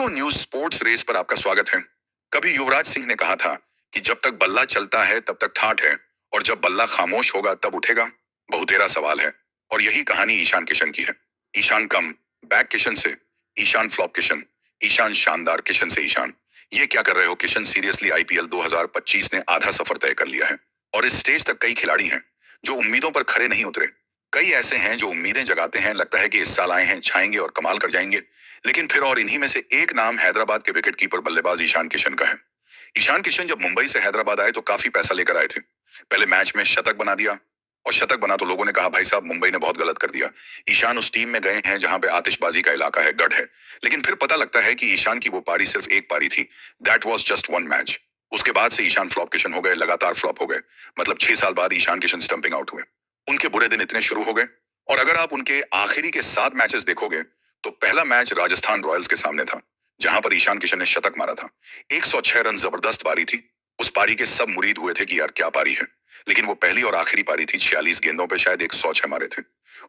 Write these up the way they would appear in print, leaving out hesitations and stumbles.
तो news sports race पर आपका स्वागत है। कभी युवराज सिंह ने कहा था कि जब तक बल्ला चलता है तब तक ठाठ है, और जब बल्ला खामोश होगा तब उठेगा। बहुतेरा सवाल है, और यही कहानी ईशान किशन की है। ईशान कम बैक किशन से ईशान फ्लॉप किशन, ईशान शानदार किशन से ईशान। ये क्या कर रहे हो किशन? सीरियसली आईपीएल 2025 ने आधा सफर तय कर लिया है, और इस स्टेज तक कई खिलाड़ी हैं जो उम्मीदों पर खरे नहीं उतरे। कई ऐसे हैं जो उम्मीदें जगाते हैं, लगता है कि इस साल आए हैं, छाएंगे और कमाल कर जाएंगे। लेकिन फिर और इन्हीं में से एक नाम हैदराबाद के विकेट कीपर बल्लेबाज ईशान किशन का है। ईशान किशन जब मुंबई से हैदराबाद आए तो काफी पैसा लेकर आए थे। पहले मैच में शतक बना दिया, और शतक बना तो लोगों ने कहा भाई साहब मुंबई ने बहुत गलत कर दिया। ईशान उस टीम में गए हैं जहां पे आतिशबाजी का इलाका है, गढ़ है। लेकिन फिर पता लगता है कि ईशान की वो पारी सिर्फ एक पारी थी। That was just one match. उसके बाद से ईशान फ्लॉप किशन हो गए, लगातार फ्लॉप हो गए। मतलब 6 साल बाद ईशान किशन स्टंपिंग आउट हुए। उनके बुरे दिन इतने शुरू हो गए। और अगर आप उनके आखिरी के 7 मैचेस देखोगे तो पहला मैच राजस्थान रॉयल्स के सामने था, जहां पर ईशान किशन ने शतक मारा था। 106 रन, जबरदस्त पारी थी। उस पारी के सब मुरीद हुए थे कि यार क्या पारी है। लेकिन वो पहली और आखिरी पारी थी। 46 गेंदों पे शायद 106 मारे थे।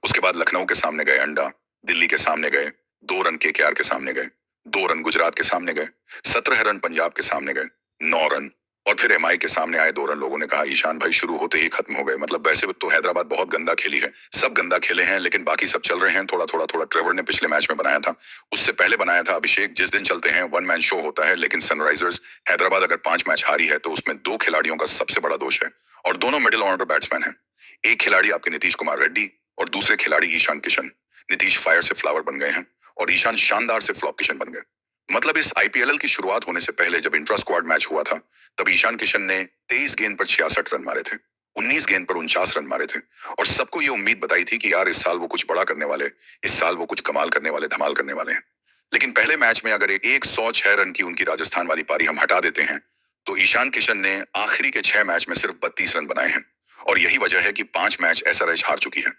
उसके बाद लखनऊ के सामने गए अंडा, दिल्ली के सामने गए 2 रन, केकेआर के सामने गए 2 रन, गुजरात के सामने गए 17 रन, पंजाब के सामने गए 9 रन, और फिर एमआई के सामने आए 2 रन। लोगों ने कहा ईशान भाई शुरू होते ही खत्म हो गए। मतलब वैसे तो हैदराबाद बहुत गंदा खेली है, सब गंदा खेले हैं, लेकिन बाकी सब चल रहे हैं। थोड़ा थोड़ा थोड़ा ट्रेवर ने पिछले मैच में बनाया था, उससे पहले बनाया था अभिषेक। जिस दिन चलते हैं वन मैन शो होता है। लेकिन सनराइजर्स हैदराबाद अगर 5 मैच हारी है तो उसमें 2 खिलाड़ियों का सबसे बड़ा दोष है, और दोनों मिडिल ऑर्डर बैट्समैन हैं। एक खिलाड़ी आपके नीतीश कुमार रेड्डी, और दूसरे खिलाड़ी ईशान किशन। नीतीश फायर से फ्लावर बन गए हैं, और ईशान शानदार से फ्लॉप किशन बन गए। मतलब इस आईपीएल की शुरुआत होने से पहले जब इंट्रा स्क्वाड मैच हुआ था, तब ईशान किशन ने 23 गेंद पर 66 रन मारे थे, 19 गेंद पर 49 रन मारे थे। और सबको ये उम्मीद बताई थी कि यार इस साल वो कुछ बड़ा करने वाले, इस साल वो कुछ कमाल करने वाले, धमाल करने वाले हैं। लेकिन पहले मैच में अगर 106 रन की उनकी राजस्थान वाली पारी हम हटा देते हैं, तो ईशान किशन ने आखिरी के 6 मैच में सिर्फ 32 रन बनाए हैं। और यही वजह है कि 5 मैच एसआरएच हार चुकी है।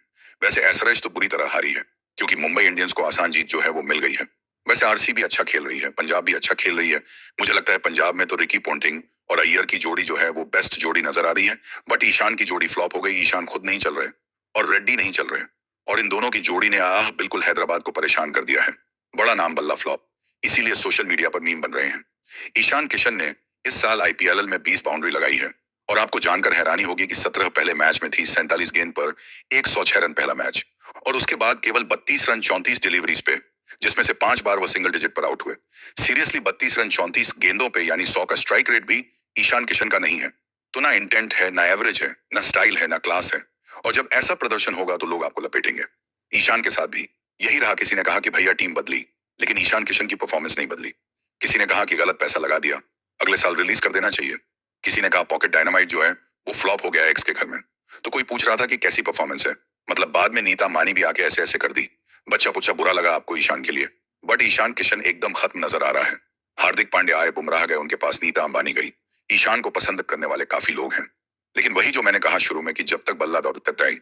वैसे एसआरएच तो बुरी तरह हारी है, क्योंकि मुंबई इंडियंस को आसान जीत जो है वो मिल गई है। वैसे आरसीबी अच्छा खेल रही है, पंजाब भी अच्छा खेल रही है। मुझे लगता है पंजाब में तो रिकी पोंटिंग और अय्यर की जोड़ी जो है वो बेस्ट जोड़ी नजर आ रही है। बट ईशान की जोड़ी फ्लॉप हो गई। ईशान खुद नहीं चल रहे, और रेड्डी नहीं चल रहे, और इन दोनों की जोड़ी ने बिल्कुल हैदराबाद को परेशान कर दिया है। बड़ा नाम बल्ला फ्लॉप, इसीलिए सोशल मीडिया पर मीम बन रहे हैं। ईशान किशन ने इस साल आईपीएल में 20 बाउंड्री लगाई है, और आपको जानकर हैरानी होगी कि 17 पहले मैच में थी। 47 गेंद पर 106 रन पहला मैच, और उसके बाद केवल 32 रन 34 डिलीवरीज पे, जिसमें से 5 बार वो सिंगल डिजिट पर आउट हुए। सीरियसली 32 रन 34 गेंदों पे, यानी 100 का स्ट्राइक रेट भी ईशान किशन का नहीं है। तो ना इंटेंट है, ना एवरेज है, ना स्टाइल है, ना क्लास है। और जब ऐसा प्रदर्शन होगा तो लोग आपको लपेटेंगे। ईशान के साथ भी यही रहा। किसी ने कहा कि भैया टीम बदली, लेकिन ईशान किशन की परफॉर्मेंस नहीं बदली। किसी ने कहा कि गलत पैसा लगा दिया, अगले साल रिलीज कर देना चाहिए। किसी ने कहा पॉकेट डायनामाइट जो है वो फ्लॉप हो गया एक्स के घर में। तो कोई पूछ रहा था कि कैसी परफॉर्मेंस है। मतलब बाद में नीता मानी भी आके ऐसे ऐसे कर दी। बच्चा पुच्चा बुरा लगा आपको ईशान के लिए, बट ईशान किशन एकदम खत्म नजर आ रहा है। हार्दिक पांड्या आए, बुमराह गए उनके पास, नीता अंबानी गई। ईशान को पसंद करने वाले काफी लोग हैं। लेकिन वही जो मैंने कहा शुरू में कि जब तक बल्ला दौड़ तक जाए,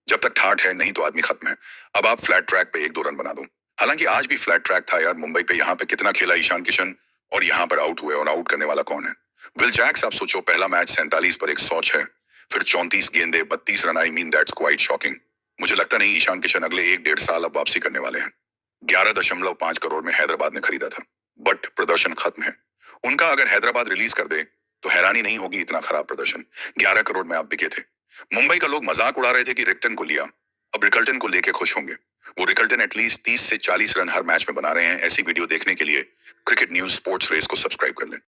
जब तक ठाठ है, नहीं तो आदमी खत्म है। अब आप फ्लैट ट्रैक पे 1-2 रन बना दो। हालांकि आज भी फ्लैट ट्रैक था यार मुंबई पे। यहाँ पे कितना खेला ईशान किशन, और यहाँ पर आउट हुए, और आउट करने वाला कौन है? Will Jacks. आप सोचो, पहला मैच 47 पर 106, फिर 34 गेंदे 32 run. I mean that's quite shocking. मुझे लगता नहीं ईशान किशन अगले 1-1.5 साल अब वापसी करने वाले हैं। 11.5 करोड़ में हैदराबाद ने खरीदा था, बट प्रदर्शन खत्म है उनका। अगर हैदराबाद रिलीज कर दे तो हैरानी नहीं होगी, इतना खराब प्रदर्शन। 11 करोड़ में आप बिके थे। मुंबई का लोग मजाक उड़ा रहे थे कि रिकल्टन को लिया, अब रिकल्टन को लेके खुश होंगे। वो रिकल्टन एटलीस्ट 30 से 40 रन हर मैच में बना रहे हैं। ऐसी वीडियो देखने के लिए क्रिकेट न्यूज स्पोर्ट्स रेस को सब्सक्राइब कर लें।